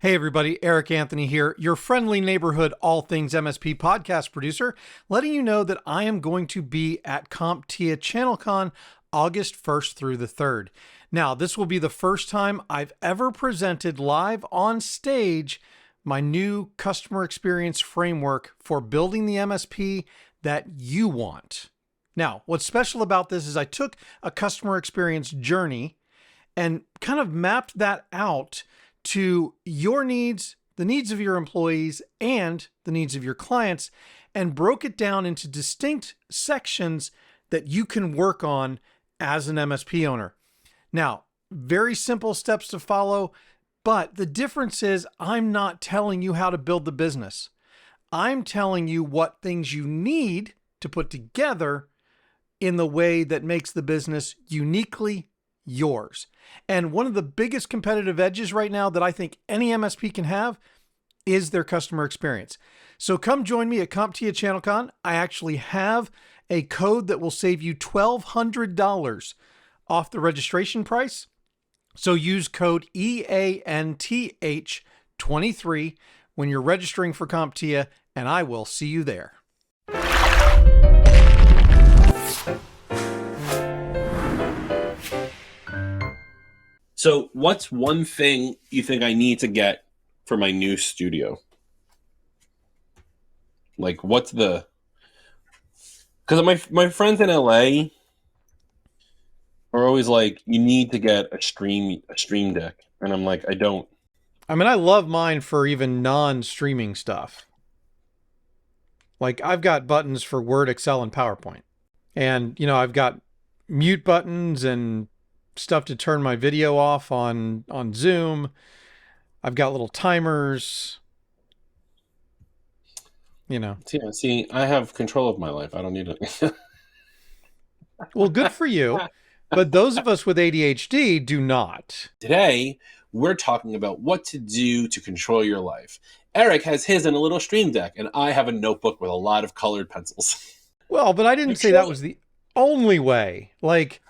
Hey everybody, Eric Anthony here, your friendly neighborhood All Things MSP podcast producer, letting you know that I am going to be at CompTIA ChannelCon August 1st through the 3rd. Now, this will be the first time I've ever presented live on stage my new customer experience framework for building the MSP that you want. Now, what's special about this is I took a customer experience journey and kind of mapped that out to your needs, the needs of your employees, and the needs of your clients, and broke it down into distinct sections that you can work on as an MSP owner. Now, very simple steps to follow, but the difference is I'm not telling you how to build the business. I'm telling you what things you need to put together in the way that makes the business uniquely yours. And one of the biggest competitive edges right now that I think any MSP can have is their customer experience. So come join me at CompTIA ChannelCon. I actually have a code that will save you $1,200 off the registration price. So use code EANTH23 when you're registering for CompTIA, and I will see you there. So what's one thing you think I need to get for my new studio? Like, what's the... Because my friends in LA are always like, you need to get a stream deck. And I'm like, I don't. I mean, I love mine for even non-streaming stuff. Like, I've got buttons for Word, Excel, and PowerPoint. And, you know, I've got mute buttons and stuff to turn my video off on Zoom. I've got little timers, you know. See, I have control of my life. I don't need it. Well, good for you. But those of us with ADHD do not. Today, we're talking about what to do to control your life. Eric has his in a little stream deck, and I have a notebook with a lot of colored pencils. Well, but I didn't say that was the only way. Like,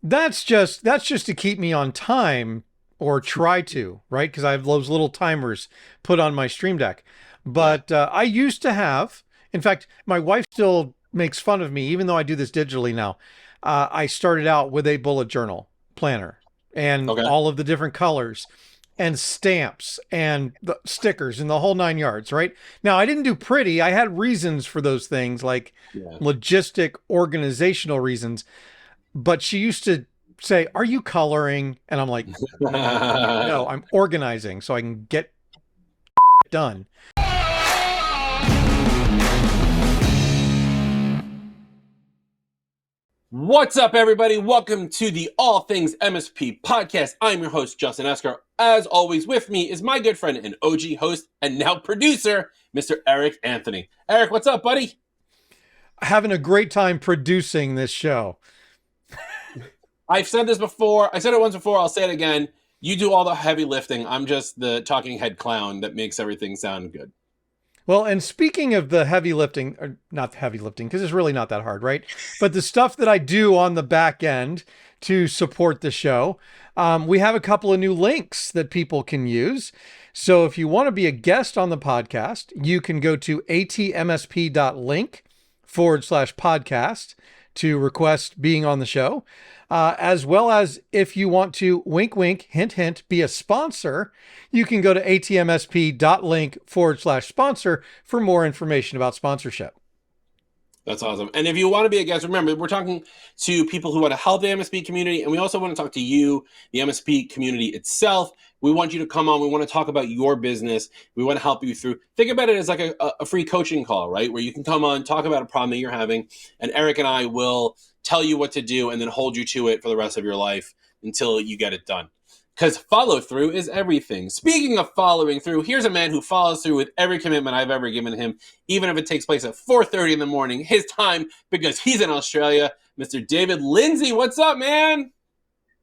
that's just to keep me on time, or try to, right? Because I have those little timers put on my stream deck. But I used to have, in fact, my wife still makes fun of me, even though I do this digitally now. I started out with a bullet journal planner and all of the different colors and stamps and the stickers and the whole 9 yards, right? Now, I didn't do pretty. I had reasons for those things, like logistic, organizational reasons. But she used to say, "Are you coloring?" And I'm like, "No, I'm organizing so I can get done." What's up, everybody? Welcome to the All Things MSP Podcast. I'm your host, Justin Esgar. As always, with me is my good friend and OG host and now producer, Mr. Eric Anthony. Eric, what's up, buddy? Having a great time producing this show. I've said this before. I said it once before. I'll say it again. You do all the heavy lifting. I'm just the talking head clown that makes everything sound good. Well, and speaking of the heavy lifting, or not heavy lifting, because it's really not that hard, right? But the stuff that I do on the back end to support the show, we have a couple of new links that people can use. So if you want to be a guest on the podcast, you can go to atmsp.link/podcast to request being on the show. As well as if you want to, wink, wink, hint, hint, be a sponsor, you can go to atmsp.link/sponsor for more information about sponsorship. That's awesome. And if you want to be a guest, remember, we're talking to people who want to help the MSP community, and we also want to talk to you, the MSP community itself. We want you to come on. We want to talk about your business. We want to help you through. Think about it as like a free coaching call, right? Where you can come on, talk about a problem that you're having, and Eric and I will tell you what to do and then hold you to it for the rest of your life until you get it done. Because follow through is everything. Speaking of following through, here's a man who follows through with every commitment I've ever given him, even if it takes place at 4:30 in the morning, his time, because he's in Australia. Mr. David Lindsay, what's up, man?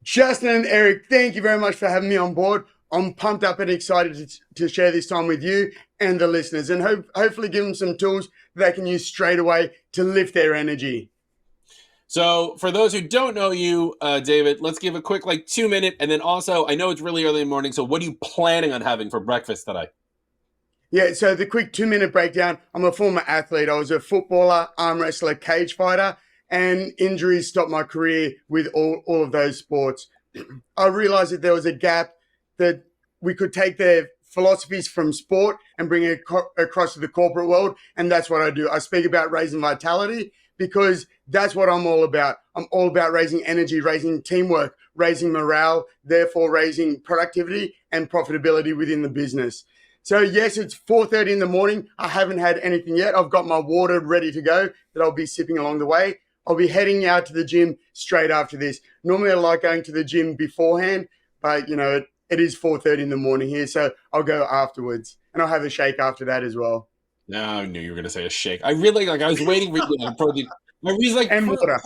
Justin and Eric, thank you very much for having me on board. I'm pumped up and excited to share this time with you and the listeners, and hopefully give them some tools they can use straight away to lift their energy. So for those who don't know you, David, let's give a quick 2-minute. And then also, I know it's really early in the morning. So what are you planning on having for breakfast today? Yeah, so the quick 2-minute breakdown. I'm a former athlete. I was a footballer, arm wrestler, cage fighter, and injuries stopped my career with all of those sports. I realized that there was a gap, that we could take the philosophies from sport and bring it across to the corporate world. And that's what I do. I speak about raising vitality because that's what I'm all about. I'm all about raising energy, raising teamwork, raising morale, therefore raising productivity and profitability within the business. So yes, it's 4:30 in the morning. I haven't had anything yet. I've got my water ready to go that I'll be sipping along the way. I'll be heading out to the gym straight after this. Normally I like going to the gym beforehand, but it is 4:30 in the morning here, so I'll go afterwards. And I'll have a shake after that as well. No, I knew you were going to say a shake. I really, I was waiting for protein. I was and water.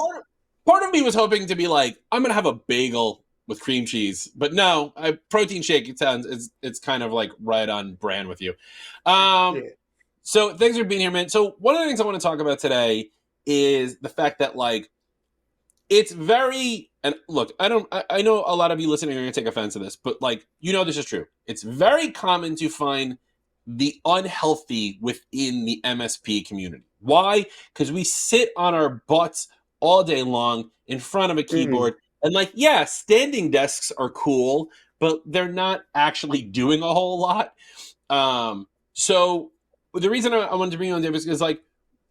Part of me was hoping to be I'm going to have a bagel with cream cheese, but no, a protein shake. It sounds it's kind of right on brand with you. Yeah. So thanks for being here, man. So one of the things I want to talk about today is the fact that it's very, and look, I know a lot of you listening are going to take offense to this, but this is true. It's very common to find the unhealthy within the MSP community. Why? Because we sit on our butts all day long in front of a keyboard. And standing desks are cool, but they're not actually doing a whole lot. So the reason I wanted to bring you on, David, is because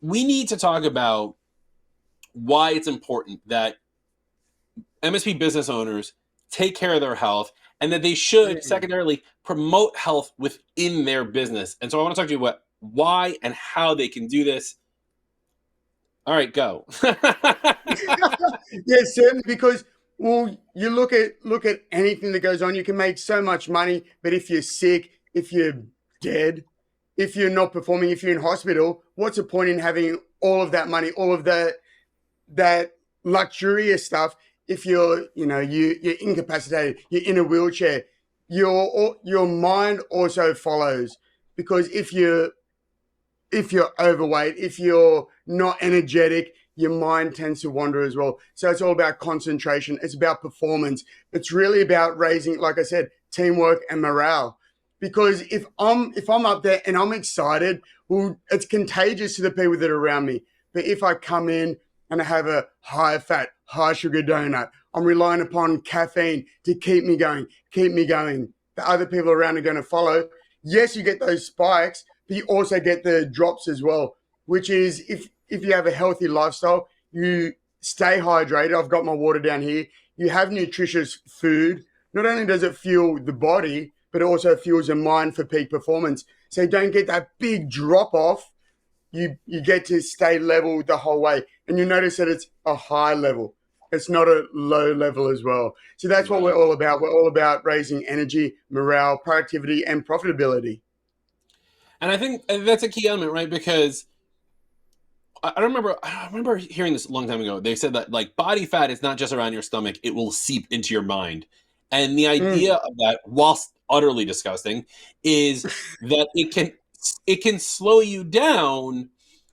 we need to talk about why it's important that MSP business owners take care of their health, and that they should secondarily promote health within their business. And so I want to talk to you about why and how they can do this. All right, go. Yeah, certainly, because you look at anything that goes on, you can make so much money, but if you're sick, if you're dead, if you're not performing, if you're in hospital, what's the point in having all of that money, all of that luxurious stuff? If you're incapacitated, you're in a wheelchair, your mind also follows, because if you're overweight, if you're not energetic, your mind tends to wander as well. So it's all about concentration. It's about performance. It's really about raising, like I said, teamwork and morale. Because if I'm up there and I'm excited, well, it's contagious to the people that are around me. But if I come in and I have a high fat, high sugar donut, I'm relying upon caffeine to keep me going. The other people around are going to follow. Yes, you get those spikes, but you also get the drops as well, which is if you have a healthy lifestyle, you stay hydrated. I've got my water down here. You have nutritious food. Not only does it fuel the body, but it also fuels your mind for peak performance. So you don't get that big drop off. You get to stay level the whole way. And you notice that it's a high level. It's not a low level as well. So that's what we're all about. We're all about raising energy, morale, productivity, and profitability. And I think that's a key element, right? Because I remember hearing this a long time ago. They said that body fat is not just around your stomach; it will seep into your mind. And the idea of that, whilst utterly disgusting, is that it can slow you down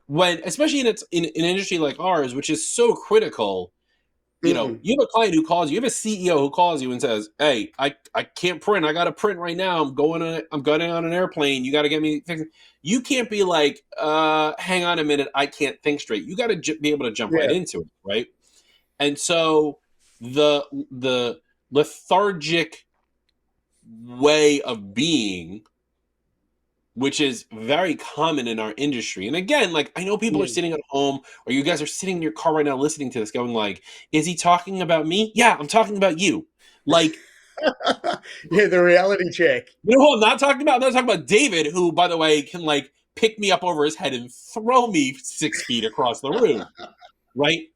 when, especially in an industry like ours, which is so critical. You have a client who calls you, you have a CEO who calls you and says, "Hey, I can't print. I got to print right now. I'm going on an airplane. You got to get me fixed." You can't be hang on a minute. I can't think straight. You got to be able to jump right into it. Right. And so the lethargic way of being, which is very common in our industry. And again, I know people are sitting at home, or you guys are sitting in your car right now listening to this going is he talking about me? Yeah, I'm talking about you. The reality check. You know who I'm not talking about? I'm not talking about David, who, by the way, can pick me up over his head and throw me 6 feet across the room. Right?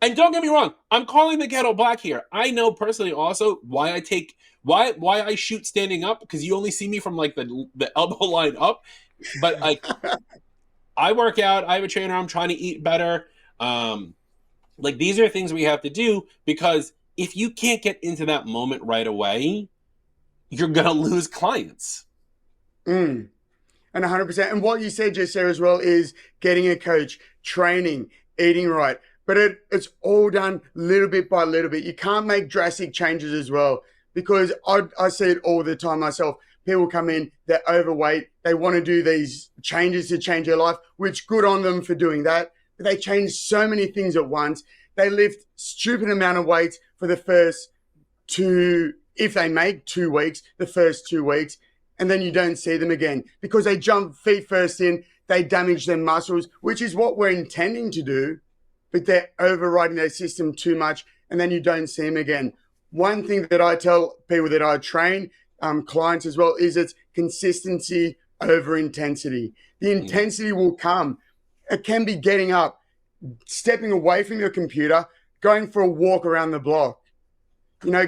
And don't get me wrong, I'm calling the kettle black here. I know personally also why I shoot standing up, because you only see me from the elbow line up. But I work out, I have a trainer, I'm trying to eat better. These are things we have to do, because if you can't get into that moment right away, you're gonna lose clients. And 100%. And what you said just there as well is getting a coach, training, eating right, but it's all done little bit by little bit. You can't make drastic changes as well, because I see it all the time myself. People come in, they're overweight, they want to do these changes to change their life, which good on them for doing that. But they change so many things at once. They lift stupid amount of weights for the first if they make 2 weeks, the first 2 weeks, and then you don't see them again because they jump feet first in, they damage their muscles, which is what we're intending to do, but they're overriding their system too much, and then you don't see them again. One thing that I tell people that I train, clients as well, is it's consistency over intensity. The intensity will come. It can be getting up, stepping away from your computer, going for a walk around the block,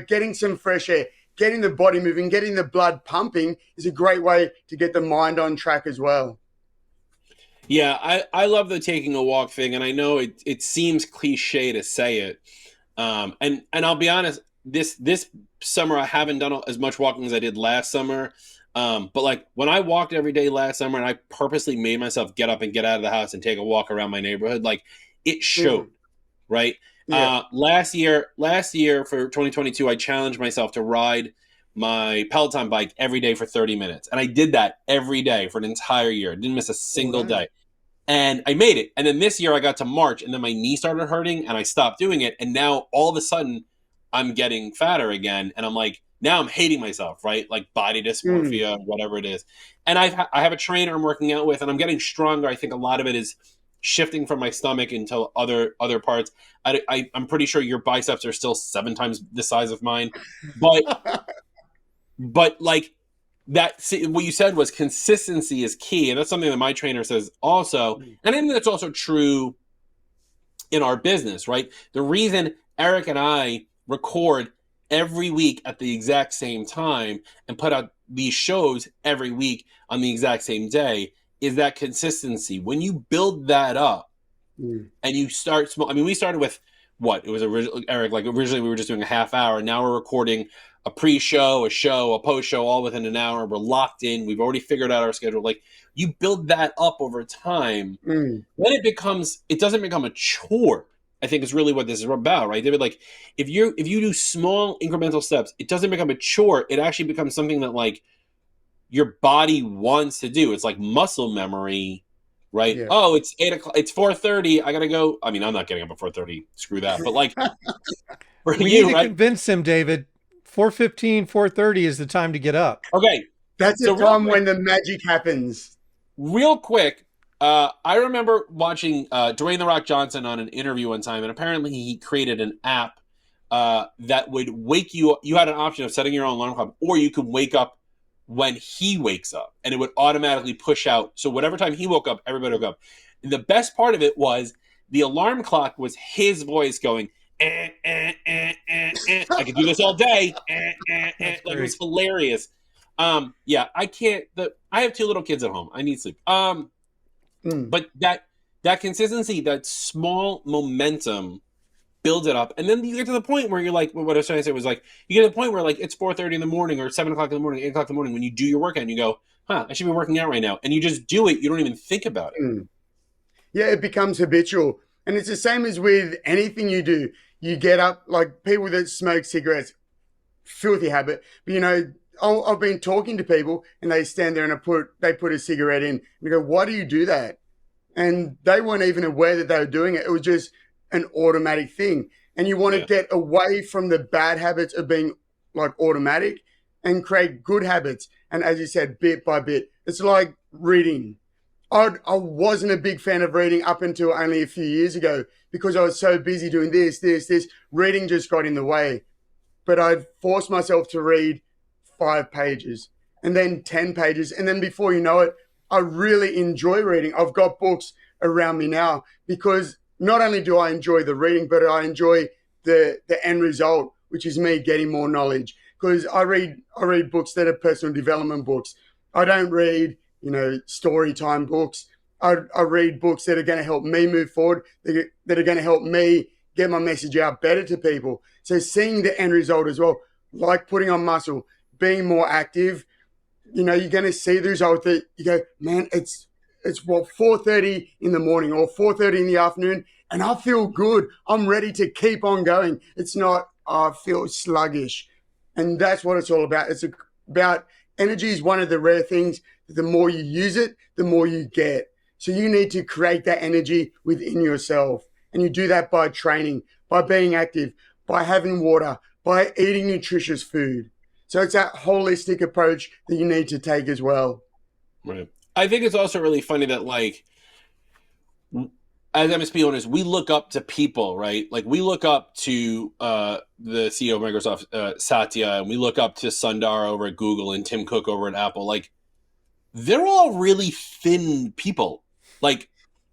getting some fresh air, getting the body moving, getting the blood pumping is a great way to get the mind on track as well. Yeah, I love the taking a walk thing, and I know it seems cliche to say it. And I'll be honest, this summer I haven't done as much walking as I did last summer. But like when I walked every day last summer and I purposely made myself get up and get out of the house and take a walk around my neighborhood, like it showed, right? Yeah. Last year for 2022, I challenged myself to ride my Peloton bike every day for 30 minutes. And I did that every day for an entire year. I didn't miss a single day. And I made it. And then this year I got to March and then my knee started hurting and I stopped doing it. And now all of a sudden I'm getting fatter again. And I'm like, now I'm hating myself, right? Like body dysmorphia, whatever it is. And I have a trainer I'm working out with and I'm getting stronger. I think a lot of it is shifting from my stomach into other parts. I'm pretty sure your biceps are still 7 times the size of mine. But like that, what you said was consistency is key. And that's something that my trainer says also. And I think that's also true in our business, right? The reason Eric and I record every week at the exact same time and put out these shows every week on the exact same day is that consistency. When you build that up and you start small, I mean, we started with what? It was Eric, like originally we were just doing a half hour. Now we're recording a pre-show, a show, a post-show, all within an hour. We're locked in. We've already figured out our schedule. Like you build that up over time, then it doesn't become a chore. I think is really what this is about, right, David? Like if you do small incremental steps, it doesn't become a chore. It actually becomes something that like your body wants to do. It's like muscle memory, right? Yeah. Oh, it's 8 o'clock. It's 4:30. I gotta go. I mean, I'm not getting up at 4:30. Screw that. But like, we need to convince him, David. 4:15, 4:30 is the time to get up. Okay, that's the time when the magic happens. Real quick. I remember watching Dwayne "The Rock" Johnson on an interview one time, and apparently he created an app that would wake you up. You had an option of setting your own alarm clock, or you could wake up when he wakes up, and it would automatically push out. So whatever time he woke up, everybody woke up. And the best part of it was the alarm clock was his voice going, I could do this all day. Like it was hilarious. Yeah, I can't. I have 2 little kids at home. I need sleep. But that consistency, that small momentum builds it up. And then you get to the point where you're like, well, what I was trying to say was like, you get to the point where like it's 4:30 in the morning or 7 o'clock in the morning, 8 o'clock in the morning when you do your workout and you go, I should be working out right now. And you just do it. You don't even think about it. Yeah, it becomes habitual. And it's the same as with anything you do. You get up, like people that smoke cigarettes, filthy habit. But I've been talking to people and they stand there and they put a cigarette in. And you go, why do you do that? And they weren't even aware that they were doing it. It was just an automatic thing. And you want to get away from the bad habits of being like automatic and create good habits. And as you said, bit by bit, it's like reading. I wasn't a big fan of reading up until only a few years ago because I was so busy doing this. Reading just got in the way. But I forced myself to read 5 pages and then 10 pages. And then before you know it, I really enjoy reading. I've got books around me now because not only do I enjoy the reading, but I enjoy the end result, which is me getting more knowledge. Because I read books that are personal development books. I don't read, story time books. I read books that are going to help me move forward, that are going to help me get my message out better to people. So seeing the end result as well, like putting on muscle, being more active, you're going to see the result that you go, man, it's what, 4:30 in the morning or 4:30 in the afternoon, and I feel good. I'm ready to keep on going. It's not, I feel sluggish. And that's what it's all about. It's about energy is one of the rare things. The more you use it, the more you get. So you need to create that energy within yourself. And you do that by training, by being active, by having water, by eating nutritious food. So it's that holistic approach that you need to take as well. Right. I think it's also really funny that, like, as MSP owners, we look up to people, right? Like, we look up to the CEO of Microsoft, Satya, and we look up to Sundar over at Google and Tim Cook over at Apple. Like, they're all really thin people. Like,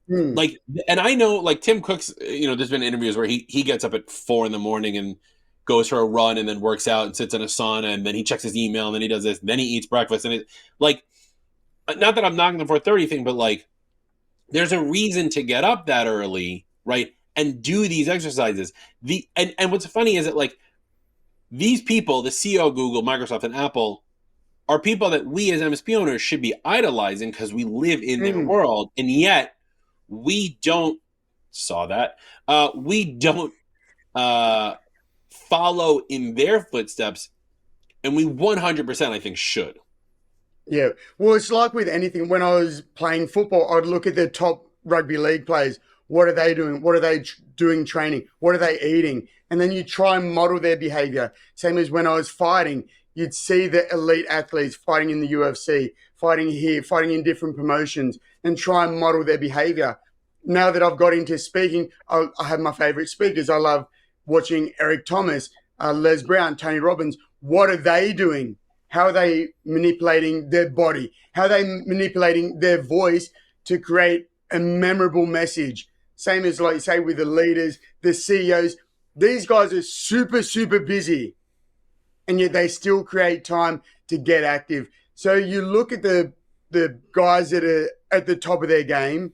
and I know, like, Tim Cook's, there's been interviews where he gets up at 4 a.m. and goes for a run and then works out and sits in a sauna, and then he checks his email, and then he does this, and then he eats breakfast. And it, like, not that I'm knocking the 4:30 thing, but, like, there's a reason to get up that early, right, and do these exercises. And what's funny is that, like, these people, the CEO of Google, Microsoft, and Apple, are people that we as MSP owners should be idolizing because we live in their world, and yet we don't we don't follow in their footsteps, and we 100%, I think, should. Yeah. Well, it's like with anything. When I was playing football, I'd look at the top rugby league players. What are they doing? What are they doing training? What are they eating? And then you try and model their behavior. Same as when I was fighting, you'd see the elite athletes fighting in the UFC, fighting here, fighting in different promotions, and try and model their behavior. Now that I've got into speaking, I have my favorite speakers. I love watching Eric Thomas, Les Brown, Tony Robbins. What are they doing? How are they manipulating their body? How are they manipulating their voice to create a memorable message? Same as, like you say, with the leaders, the CEOs. These guys are super, super busy, and yet they still create time to get active. So you look at the guys that are at the top of their game,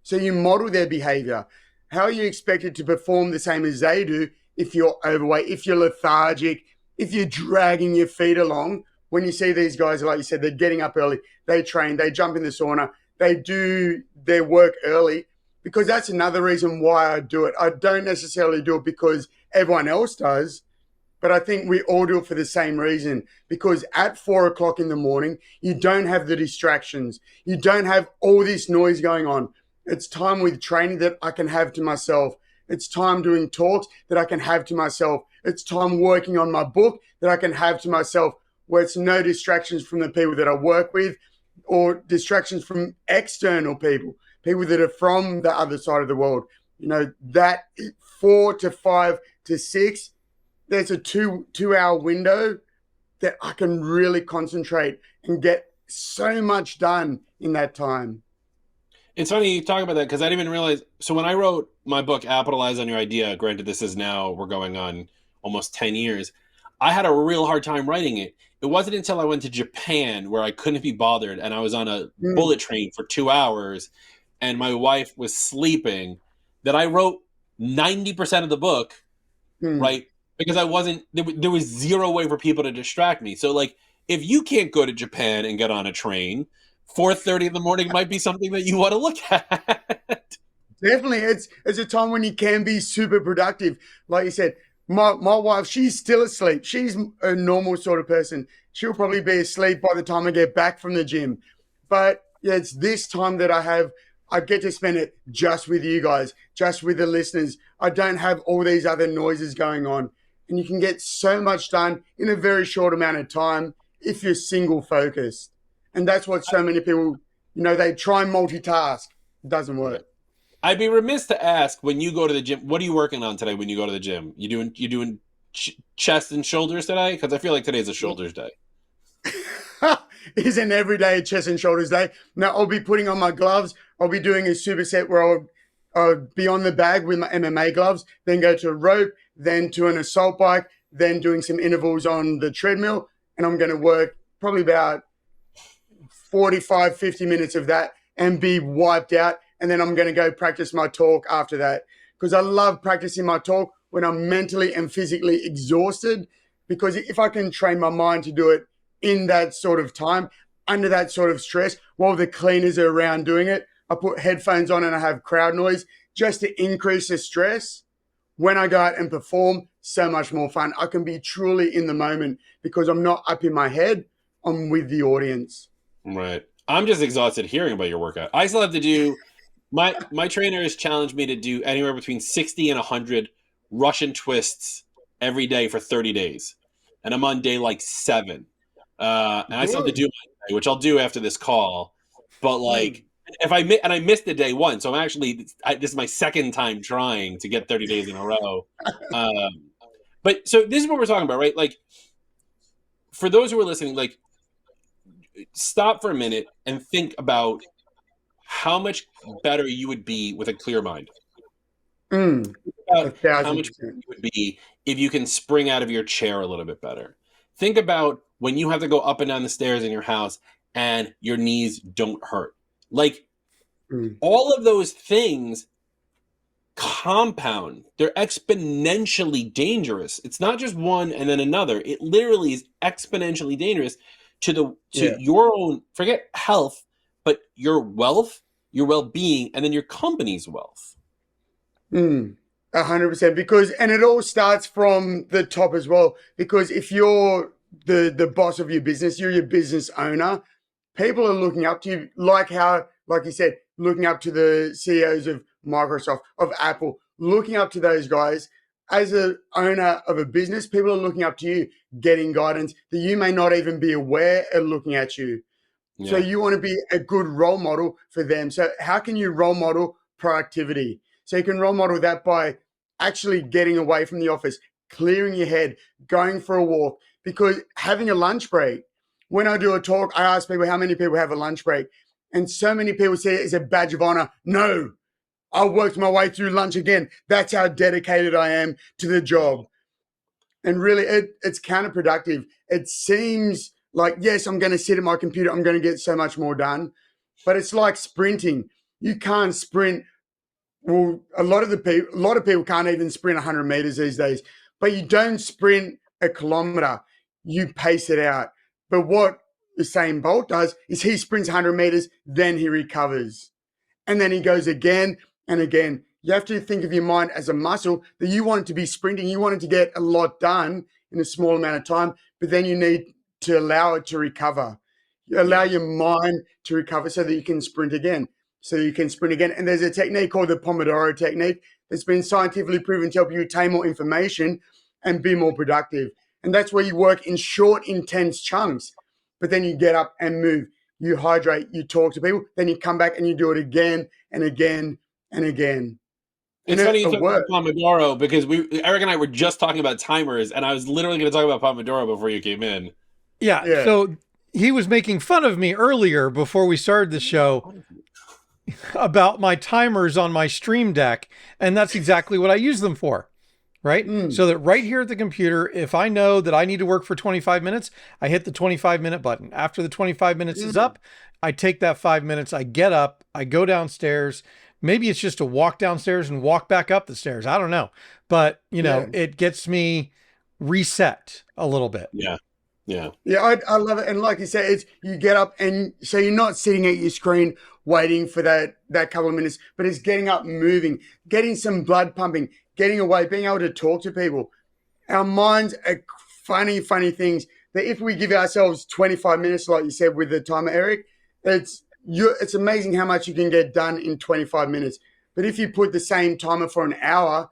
so you model their behavior. How are you expected to perform the same as they do if you're overweight, if you're lethargic, if you're dragging your feet along? When you see these guys, like you said, they're getting up early, they train, they jump in the sauna, they do their work early, because that's another reason why I do it. I don't necessarily do it because everyone else does, but I think we all do it for the same reason, because at 4 o'clock in the morning, you don't have the distractions. You don't have all this noise going on. It's time with training that I can have to myself. It's time doing talks that I can have to myself. It's time working on my book that I can have to myself, where it's no distractions from the people that I work with or distractions from external people that are from the other side of the world. That 4 to 5 to 6, there's a 2-hour window that I can really concentrate and get so much done in that time. It's funny you talk about that, because I didn't even realize. So when I wrote my book, Capitalize on Your Idea, granted this is now, we're going on almost 10 years, I had a real hard time writing it. It wasn't until I went to Japan, where I couldn't be bothered, and I was on a bullet train for 2 hours, and my wife was sleeping, that I wrote 90% of the book, right? Because there was zero way for people to distract me. So, like, if you can't go to Japan and get on a train, 4:30 in the morning might be something that you want to look at. Definitely. It's a time when you can be super productive. Like you said, my wife, she's still asleep. She's a normal sort of person. She'll probably be asleep by the time I get back from the gym. But yeah, it's this time that I get to spend it just with you guys, just with the listeners. I don't have all these other noises going on. And you can get so much done in a very short amount of time if you're single focused. And that's what so many people, they try and multitask. It doesn't work. I'd be remiss to ask, when you go to the gym, what are you working on today when you go to the gym? You doing chest and shoulders today? Because I feel like today's a shoulders day. Isn't every day a chest and shoulders day? Now, I'll be putting on my gloves. I'll be doing a superset where I'll be on the bag with my MMA gloves, then go to a rope, then to an assault bike, then doing some intervals on the treadmill. And I'm going to work probably about 45, 50 minutes of that and be wiped out. And then I'm going to go practice my talk after that, because I love practicing my talk when I'm mentally and physically exhausted, because if I can train my mind to do it in that sort of time, under that sort of stress, while the cleaners are around doing it, I put headphones on and I have crowd noise just to increase the stress. When I go out and perform, so much more fun. I can be truly in the moment because I'm not up in my head. I'm with the audience. Right. I'm just exhausted hearing about your workout. I still have to do my trainer has challenged me to do anywhere between 60 and 100 Russian twists every day for 30 days. And I'm on day like 7. And I still have to do my day, which I'll do after this call. But like if I missed the day once, so I'm actually this is my second time trying to get 30 days in a row. But so this is what we're talking about, right? Like for those who are listening, like stop for a minute and think about how much better you would be with a clear mind. Think about how much better you would be if you can spring out of your chair a little bit better. Think about when you have to go up and down the stairs in your house and your knees don't hurt. Like all of those things compound. They're exponentially dangerous. It's not just one and then another. It literally is exponentially dangerous to your own, forget health, but your wealth, your well-being, and then your company's wealth. 100%. Because, and it all starts from the top as well. Because if you're the boss of your business, you're your business owner, people are looking up to you, like you said, looking up to the CEOs of Microsoft, of Apple, looking up to those guys. As an owner of a business, people are looking up to you, getting guidance that you may not even be aware of looking at you. Yeah. So you want to be a good role model for them. So how can you role model productivity? So you can role model that by actually getting away from the office, clearing your head, going for a walk, because having a lunch break. When I do a talk, I ask people how many people have a lunch break. And so many people say it's a badge of honor. No, I worked my way through lunch again. That's how dedicated I am to the job. And really, it's counterproductive. It seems like, yes, I'm going to sit at my computer. I'm going to get so much more done. But it's like sprinting. You can't sprint. Well, a lot of people can't even sprint 100 meters these days. But you don't sprint a kilometer. You pace it out. But what Usain Bolt does is he sprints 100 meters, then he recovers. And then he goes again and again. You have to think of your mind as a muscle that you want it to be sprinting. You want it to get a lot done in a small amount of time, but then you need to allow it to recover. You allow your mind to recover so that you can sprint again. And there's a technique called the Pomodoro technique that's been scientifically proven to help you retain more information and be more productive. And that's where you work in short, intense chunks, but then you get up and move. You hydrate, you talk to people, then you come back and you do it again and again and again. It's funny you talk about Pomodoro because Eric and I were just talking about timers, and I was literally going to talk about Pomodoro before you came in. Yeah. So he was making fun of me earlier before we started the show about my timers on my Stream Deck, and that's exactly what I use them for. Right? So that right here at the computer, if I know that I need to work for 25 minutes, I hit the 25-minute button. After the 25 minutes is up, I take that 5 minutes, I get up, I go downstairs. Maybe it's just to walk downstairs and walk back up the stairs. I don't know. But, it gets me reset a little bit. Yeah. Yeah. Yeah, I love it. And like you said, it's you get up and so you're not sitting at your screen waiting for that couple of minutes, but it's getting up, moving, getting some blood pumping, getting away, being able to talk to people. Our minds are funny things that if we give ourselves 25 minutes, like you said with the timer, Eric, it's amazing how much you can get done in 25 minutes. But if you put the same timer for an hour,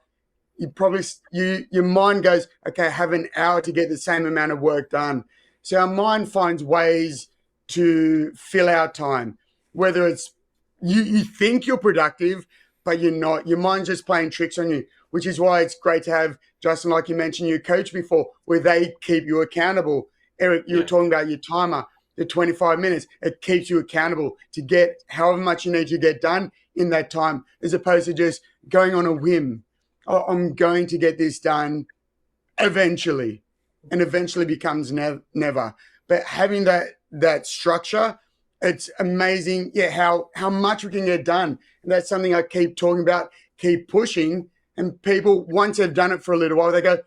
your mind goes, okay, I have an hour to get the same amount of work done. So our mind finds ways to fill our time, whether it's you think you're productive, but you're not. Your mind's just playing tricks on you, which is why it's great to have, Justin, like you mentioned, your coach before, where they keep you accountable. Eric, you were talking about your timer, the 25 minutes. It keeps you accountable to get however much you need to get done in that time, as opposed to just going on a whim. Oh, I'm going to get this done eventually, and eventually becomes never. But having that structure, it's amazing, how much we can get done. And that's something I keep talking about, keep pushing. And people, once they've done it for a little while, they go,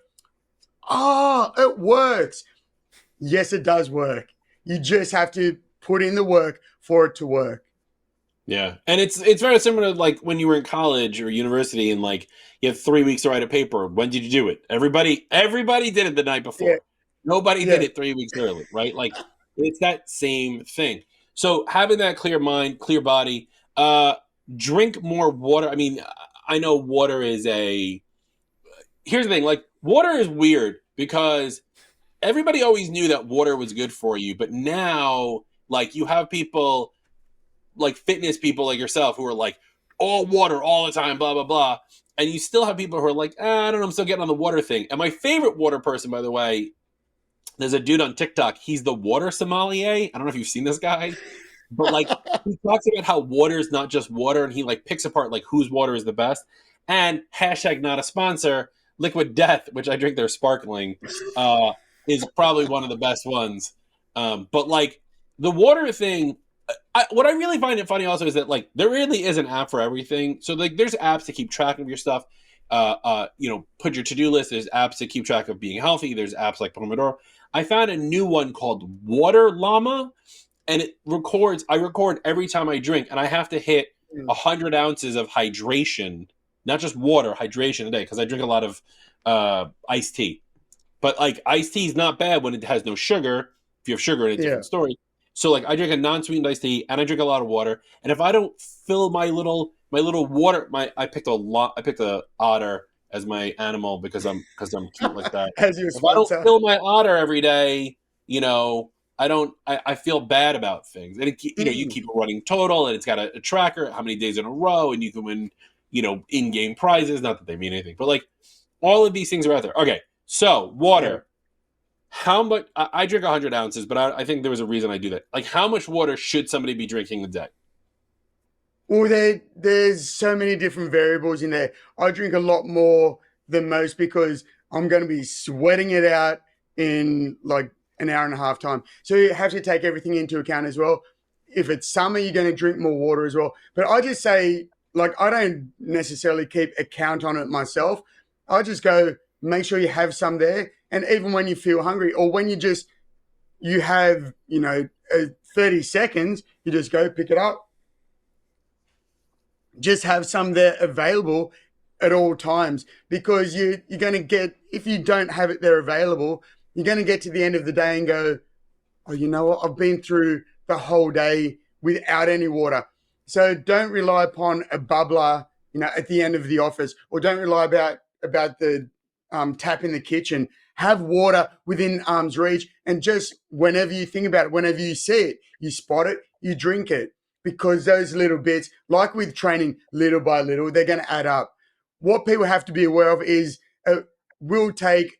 oh, it works. Yes, it does work. You just have to put in the work for it to work. Yeah. And it's very similar to like when you were in college or university and like you have 3 weeks to write a paper. When did you do it? Everybody did it the night Yeah, before. Nobody did yeah, it 3 weeks early, right? Like it's that same thing. So having that clear mind, clear body, drink more water. I mean, I know water is here's the thing, like water is weird because everybody always knew that water was good for you, but now like you have people like fitness people like yourself who are like all water all the time, blah blah blah, and you still have people who are like, I don't know, I'm still getting on the water thing. And my favorite water person, by the way, there's a dude on TikTok. He's the water sommelier. I don't know if you've seen this guy, but like he talks about how water is not just water, and he like picks apart like whose water is the best. And hashtag not a sponsor, Liquid Death, which I drink their sparkling, is probably one of the best ones. But like the water thing, what I really find it funny also is that like there really is an app for everything. So like there's apps to keep track of your stuff. Put your to-do list. There's apps to keep track of being healthy. There's apps like Pomodoro. I found a new one called Water Llama, and I record every time I drink, and I have to hit 100 ounces of hydration, not just water, hydration a day, because I drink a lot of iced tea. But like iced tea is not bad when it has no sugar. If you have sugar in it, different story. So like I drink a non-sweetened iced tea and I drink a lot of water. And if I don't fill my little water, I picked a otter as my animal because I'm cute like that. If I don't fill my otter every day, I feel bad about things. And you keep a running total and it's got a tracker, how many days in a row, and you can win, in-game prizes. Not that they mean anything, but like all of these things are out there. Okay. So water. Yeah. How much? I drink 100 ounces, but I think there was a reason I do that. Like, how much water should somebody be drinking a day? Well, there's so many different variables in there. I drink a lot more than most because I'm going to be sweating it out in like an hour and a half time. So you have to take everything into account as well. If it's summer, you're going to drink more water as well. But I just say, like, I don't necessarily keep a count on it myself. I just go, make sure you have some there. And even when you feel hungry or when you have, 30 seconds, you just go pick it up. Just have some there available at all times, because you're going to get, if you don't have it there available, you're going to get to the end of the day and go, oh, you know what? I've been through the whole day without any water. So don't rely upon a bubbler, at the end of the office, or don't rely about the tap in the kitchen. Have water within arm's reach, and just whenever you think about it, whenever you see it, you spot it, you drink it, because those little bits, like with training, little by little, they're going to add up. What people have to be aware of is it will take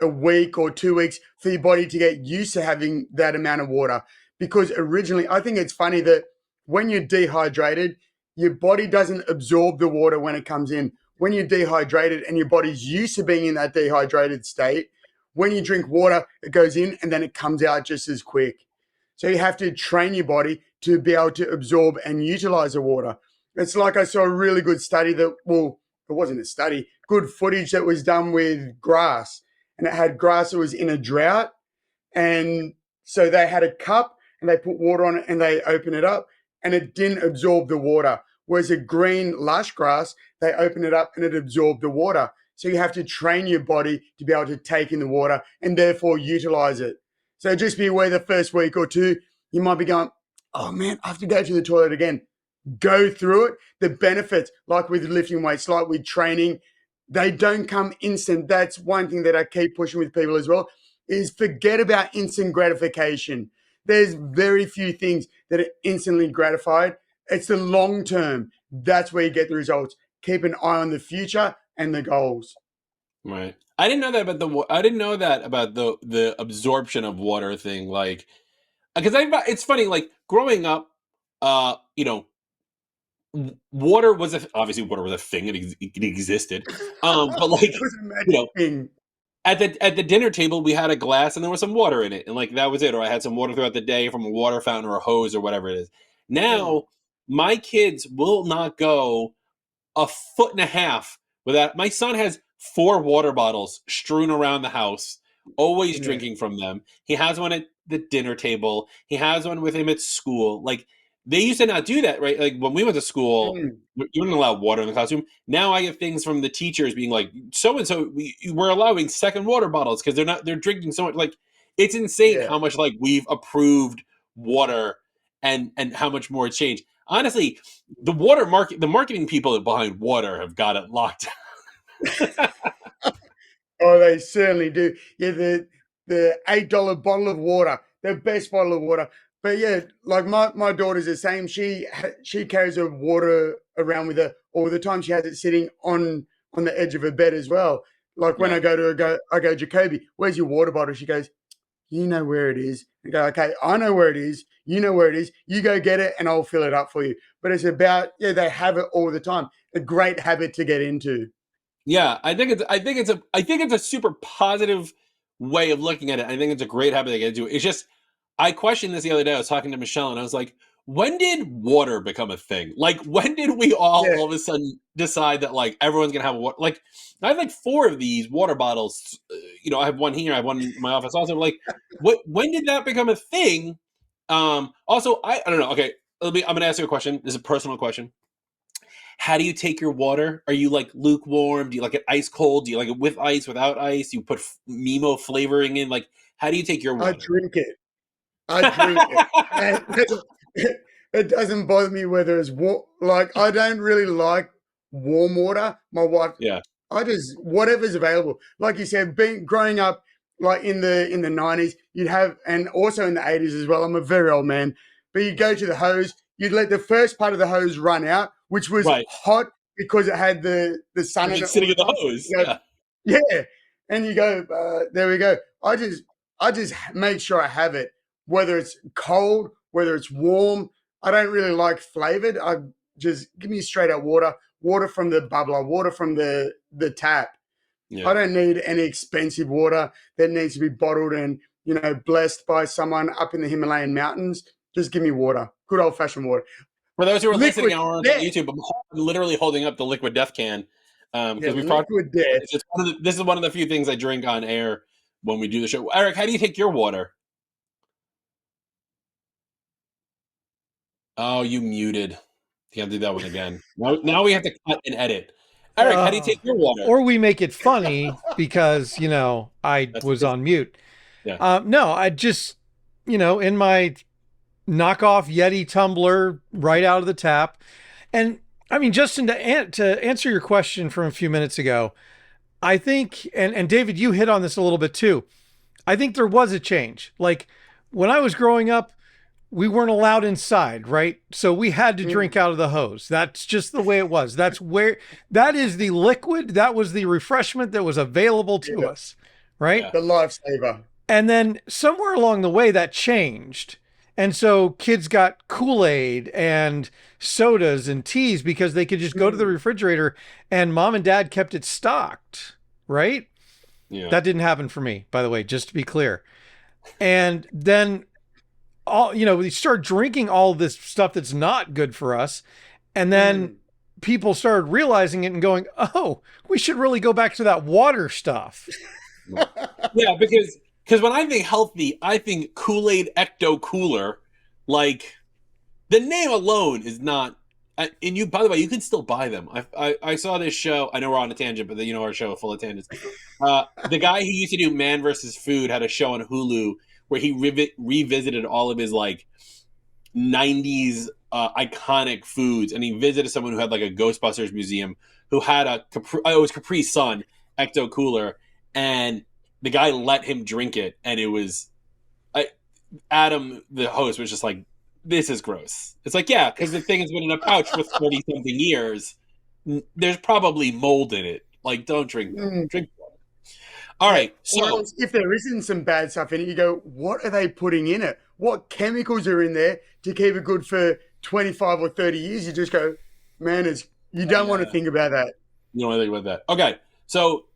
a week or 2 weeks for your body to get used to having that amount of water, because originally, I think it's funny that when you're dehydrated, your body doesn't absorb the water when it comes in. When you're dehydrated and your body's used to being in that dehydrated state, when you drink water, it goes in and then it comes out just as quick. So you have to train your body to be able to absorb and utilize the water. It's like I saw a really good study it wasn't a study, good footage that was done with grass. And it had grass that was in a drought. And so they had a cup and they put water on it and they open it up and it didn't absorb the water. Whereas a green lush grass, they open it up and it absorbed the water. So you have to train your body to be able to take in the water and therefore utilize it. So just be aware the first week or two, you might be going, oh man, I have to go to the toilet again. Go through it. The benefits, like with lifting weights, like with training, they don't come instant. That's one thing that I keep pushing with people as well, is forget about instant gratification. There's very few things that are instantly gratified. It's the long term. That's where you get the results. Keep an eye on the future and the goals. Right. I didn't know that about the absorption of water thing. Like, because it's funny. Like growing up, water was obviously water was a thing. It existed. But like, It was a magic thing. at the dinner table, we had a glass and there was some water in it, and like that was it. Or I had some water throughout the day from a water fountain or a hose or whatever it is. Now, my kids will not go a foot and a half without. My son has 4 water bottles strewn around the house, always drinking from them. He has one at the dinner table. He has one with him at school. Like they used to not do that, right? Like when we went to school, you weren't allowed water in the classroom. Now I get things from the teachers being like, so and so, we're allowing second water bottles because they're drinking so much. Like, it's insane how much like we've approved water and how much more it's changed. Honestly, the marketing people behind water have got it locked down. Oh, they certainly do. Yeah, the $8 bottle of water, the best bottle of water. But yeah, like my daughter's the same. She carries her water around with her all the time. She has it sitting on the edge of her bed as well. Like when I go to her, I go, Jacoby, where's your water bottle? She goes, you know where it is. I go, okay, I know where it is. You know where it is. You go get it and I'll fill it up for you. But it's about, they have it all the time. A great habit to get into. Yeah, I think it's a super positive way of looking at it. I think it's a great habit to get into. It's just, I questioned this the other day. I was talking to Michelle and I was like, when did water become a thing? Like, when did we all of a sudden decide that like everyone's gonna have a water? Like, I have like 4 of these water bottles. I have one here. I have one in my office. Also, like, when did that become a thing? Also, I don't know. Okay, I'm gonna ask you a question. This is a personal question. How do you take your water? Are you like lukewarm? Do you like it ice cold? Do you like it with ice, without ice? You put Mimo flavoring in? Like, how do you take your water? I drink it. And it doesn't bother me whether it's warm. Like, I don't really like warm water. My wife, I just, whatever's available. Like you said, growing up like in the 90s, you'd have, and also in the 80s as well. I'm a very old man, but you'd go to the hose. You'd let the first part of the hose run out, which was hot because it had the sun in it. Sitting in the hose. Yeah. And you go, there we go. I just make sure I have it, whether it's cold, whether it's warm. I don't really like flavored. I just give me straight out water from the bubbler, water from the tap. Yeah. I don't need any expensive water that needs to be bottled and, blessed by someone up in the Himalayan mountains. Just give me water, good old fashioned water. For those who are listening on YouTube, I'm literally holding up the Liquid Death can because we've talked. Liquid Death. This is one of the few things I drink on air when we do the show. Eric, how do you take your water? Oh, you muted. You can't do that one again. Now we have to cut and edit. Eric, how do you take your water? Or we make it funny because, I was on mute. Yeah. No, I just, in my knockoff Yeti tumbler right out of the tap. And I mean, Justin, to answer your question from a few minutes ago, I think, and David, you hit on this a little bit too. I think there was a change. Like when I was growing up, we weren't allowed inside, right? So we had to drink out of the hose. That's just the way it was. That is the liquid. That was the refreshment that was available to us, right? Yeah. The lifesaver. And then somewhere along the way that changed. And so kids got Kool-Aid and sodas and teas because they could just go to the refrigerator and mom and dad kept it stocked, right? Yeah. That didn't happen for me, by the way, just to be clear. And then we start drinking all this stuff that's not good for us. And then people started realizing it and going, oh, we should really go back to that water stuff. Yeah, because when I think healthy, I think Kool-Aid Ecto Cooler. Like, the name alone is not. And you, by the way, you can still buy them. I saw this show. I know we're on a tangent, but our show full of tangents. The guy who used to do Man vs. Food had a show on Hulu where he revisited all of his like 90s iconic foods, and he visited someone who had like a Ghostbusters museum who had it was Capri Sun Ecto Cooler, and the guy let him drink it, and it was Adam, the host, was just like, this is gross. It's like, yeah, because the thing has been in a pouch for 40 something years. There's probably mold in it. Like, don't drink water. All right. So if there isn't some bad stuff in it, you go, what are they putting in it? What chemicals are in there to keep it good for 25 or 30 years? You just go, man, you don't want to think about that. You don't want to think about that. Okay. So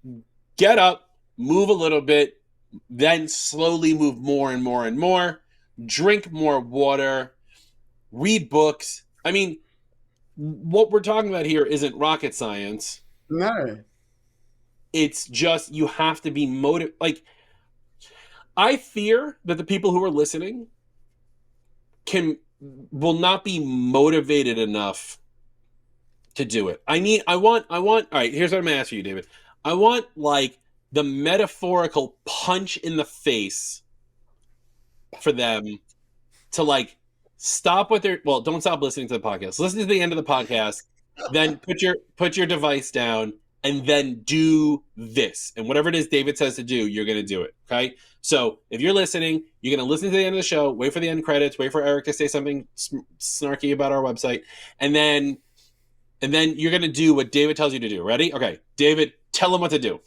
get up, move a little bit, then slowly move more and more and more, drink more water, read books. I mean, what we're talking about here isn't rocket science. No. It's just you have to be motivated. Like, I fear that the people who are listening can will not be motivated enough to do it. All right, here's what I'm gonna ask you, David. I want like the metaphorical punch in the face for them to like stop what they're, well, don't stop listening to the podcast. Listen to the end of the podcast, then put your device down and then do this. And whatever it is David says to do, you're going to do it. Okay. So if you're listening, you're going to listen to the end of the show, wait for the end credits, wait for Eric to say something snarky about our website. And then you're going to do what David tells you to do. Ready? Okay. David, tell him what to do.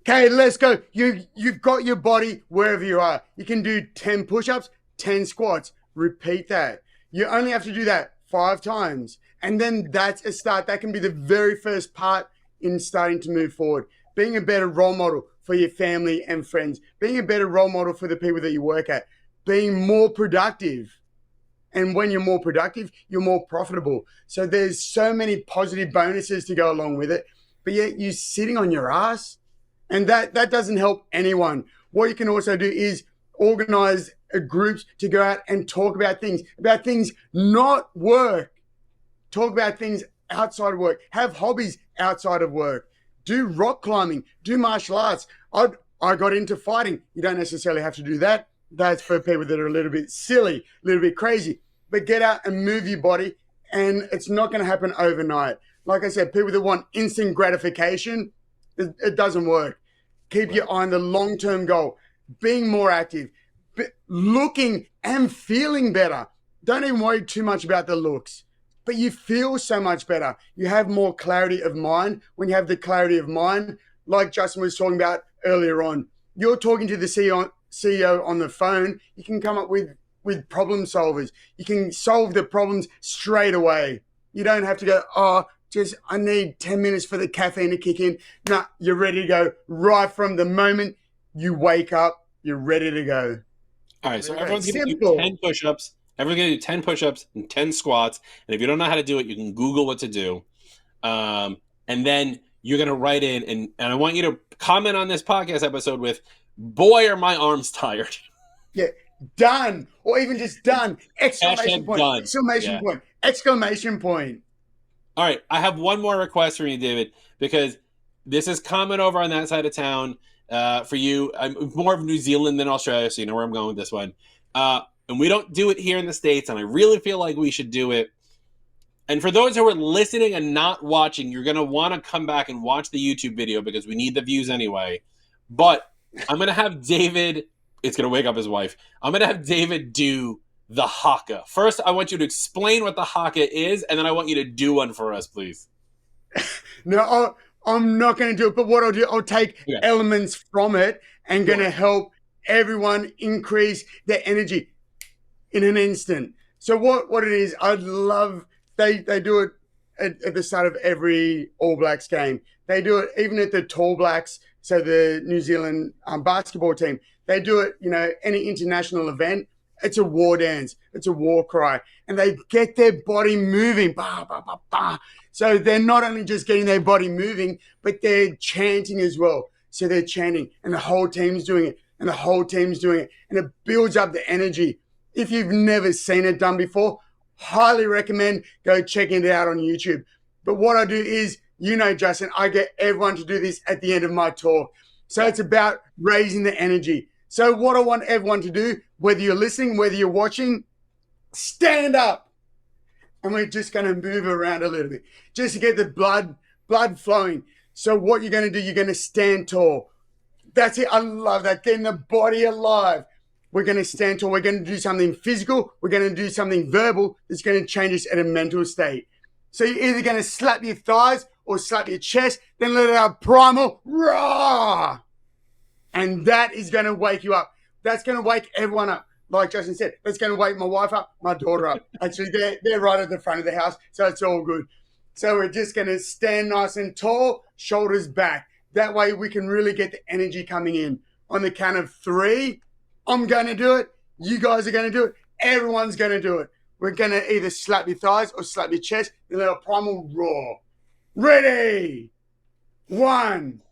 Okay, let's go. You've got your body wherever you are. You can do 10 push-ups, 10 squats. Repeat that. You only have to do that 5 times. And then that's a start. That can be the very first part in starting to move forward. Being a better role model for your family and friends. Being a better role model for the people that you work at. Being more productive. And when you're more productive, you're more profitable. So there's so many positive bonuses to go along with it. But yet you're sitting on your ass. And that doesn't help anyone. What you can also do is organize groups to go out and talk about things not work. Talk about things outside of work. Have hobbies outside of work. Do rock climbing. Do martial arts. I got into fighting. You don't necessarily have to do that. That's for people that are a little bit silly, a little bit crazy. But get out and move your body, and it's not going to happen overnight. Like I said, people that want instant gratification, it doesn't work. Keep your eye on the long-term goal. Being more active, looking and feeling better. Don't even worry too much about the looks, but you feel so much better. You have more clarity of mind. When you have the clarity of mind, like Justin was talking about earlier on, you're talking to the CEO on the phone. You can come up with problem solvers. You can solve the problems straight away. You don't have to go, I need 10 minutes for the caffeine to kick in. No, you're ready to go right from the moment you wake up. You're ready to go. All right, so everyone's going to do 10 push-ups. Everyone's going to do 10 push-ups and 10 squats. And if you don't know how to do it, you can Google what to do. And then you're going to write in, and I want you to comment on this podcast episode with, boy, are my arms tired. Yeah, done. Or even just done. Exclamation point. Done. Exclamation point. Exclamation point. All right, I have one more request from you, David, because this is common over on that side of town for you. I'm more of New Zealand than Australia, so you know where I'm going with this one. And we don't do it here in the States, and I really feel like we should do it. And for those who are listening and not watching, you're going to want to come back and watch the YouTube video because we need the views anyway. But I'm going to have David, it's going to wake up his wife. I'm going to have David do the haka. First, I want you to explain what the haka is, and then I want you to do one for us, please. No, I'm not going to do it, but what I'll do, I'll take elements from it and going to help everyone increase their energy in an instant. So what it is, I'd love, they do it at the start of every All Blacks game. They do it even at the Tall Blacks, so the New Zealand basketball team. They do it, any international event. It's a war dance. It's a war cry. And they get their body moving. Bah, bah, bah, bah. So they're not only just getting their body moving, but they're chanting as well. So they're chanting, and the whole team's doing it, and the whole team's doing it. And it builds up the energy. If you've never seen it done before, highly recommend go checking it out on YouTube. But what I do is, Justin, I get everyone to do this at the end of my talk. So it's about raising the energy. So what I want everyone to do, whether you're listening, whether you're watching, stand up. And we're just going to move around a little bit just to get the blood flowing. So what you're going to do, you're going to stand tall. That's it. I love that. Getting the body alive. We're going to stand tall. We're going to do something physical. We're going to do something verbal that's going to change us at a mental state. So you're either going to slap your thighs or slap your chest, then let it out primal, raw. And that is going to wake you up. That's going to wake everyone up. Like Justin said, that's going to wake my wife up, my daughter up. Actually, they're right at the front of the house, so it's all good. So we're just going to stand nice and tall, shoulders back. That way we can really get the energy coming in. On the count of 3, I'm going to do it. You guys are going to do it. Everyone's going to do it. We're going to either slap your thighs or slap your chest, then let a primal roar. Ready? 1,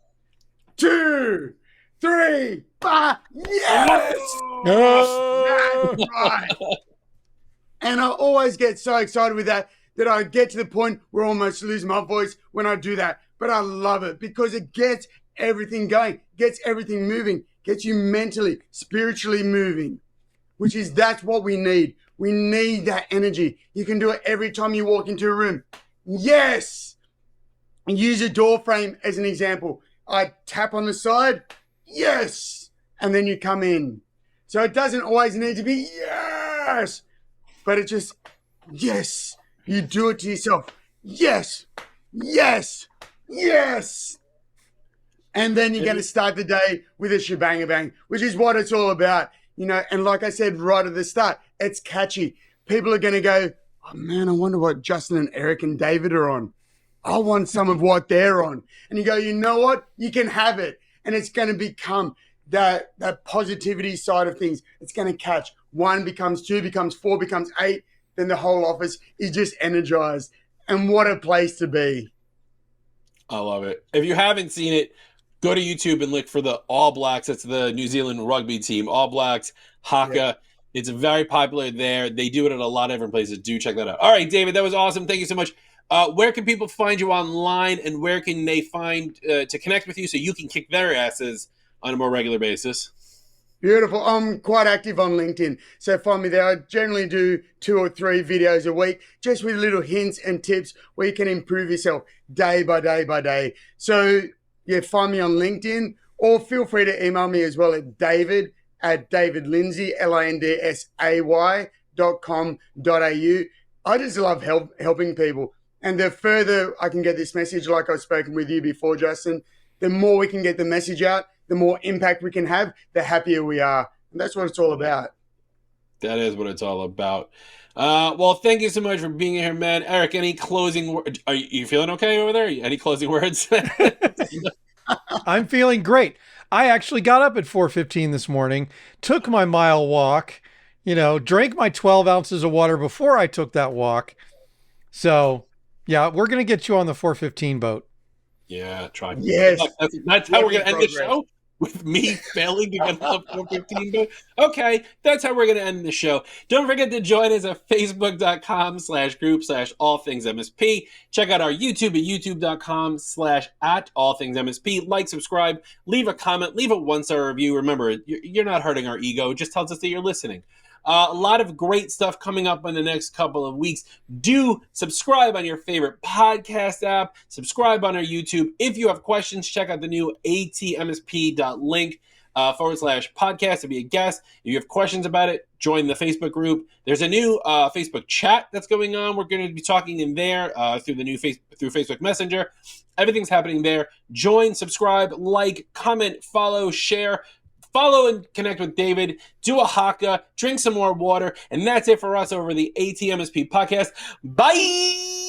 2, 3, bah! Yes! That's right. And I always get so excited with that I get to the point where I almost lose my voice when I do that. But I love it because it gets everything going, gets everything moving, gets you mentally, spiritually moving, that's what we need. We need that energy. You can do it every time you walk into a room. Yes. Use a door frame as an example. I tap on the side. Yes. And then you come in. So it doesn't always need to be yes, but it just, yes. You do it to yourself. Yes. Yes. Yes. And then you're going to start the day with a shebang-a-bang, which is what it's all about. And like I said right at the start, it's catchy. People are going to go, oh man, I wonder what Justin and Eric and David are on. I want some of what they're on. And you go, you know what? You can have it. And it's going to become that positivity side of things. It's going to catch. 1 becomes 2, becomes 4, becomes 8. Then the whole office is just energized. And what a place to be. I love it. If you haven't seen it, go to YouTube and look for the All Blacks. That's the New Zealand rugby team. All Blacks, Haka. Yeah. It's very popular there. They do it at a lot of different places. Do check that out. All right, David, that was awesome. Thank you so much. Where can people find you online, and where can they find to connect with you so you can kick their asses on a more regular basis? Beautiful. I'm quite active on LinkedIn, so find me there. I generally do 2 or 3 videos a week, just with little hints and tips where you can improve yourself day by day by day. So yeah, find me on LinkedIn, or feel free to email me as well at David@davidlindsay, LINDSAY.com.au. I just love helping people. And the further I can get this message, like I've spoken with you before, Justin, the more we can get the message out, the more impact we can have, the happier we are. And that's what it's all about. That is what it's all about. Well, thank you so much for being here, man. Eric, any closing words? Are you feeling okay over there? Any closing words? I'm feeling great. I actually got up at 4:15 this morning, took my mile walk, drank my 12 ounces of water before I took that walk. So, yeah, we're going to get you on the 4:15 boat. Yeah, try. Yes. That's how we're going to end the show, with me failing to get on the 4:15 boat. Okay, that's how we're going to end the show. Don't forget to join us at facebook.com/group/allthingsmsp. Check out our YouTube at youtube.com/@allthingsmsp. Like, subscribe, leave a comment, leave a 1-star review. Remember, you're not hurting our ego. It just tells us that you're listening. A lot of great stuff coming up in the next couple of weeks. Do subscribe on your favorite podcast app. Subscribe on our YouTube. If you have questions, check out the new atmsp.link /podcast to be a guest. If you have questions about it, join the Facebook group. There's a new Facebook chat that's going on. We're going to be talking in there through Facebook Messenger. Everything's happening there. Join, subscribe, like, comment, follow, share. Follow and connect with David, do a haka, drink some more water, and that's it for us over the ATMSP podcast. Bye!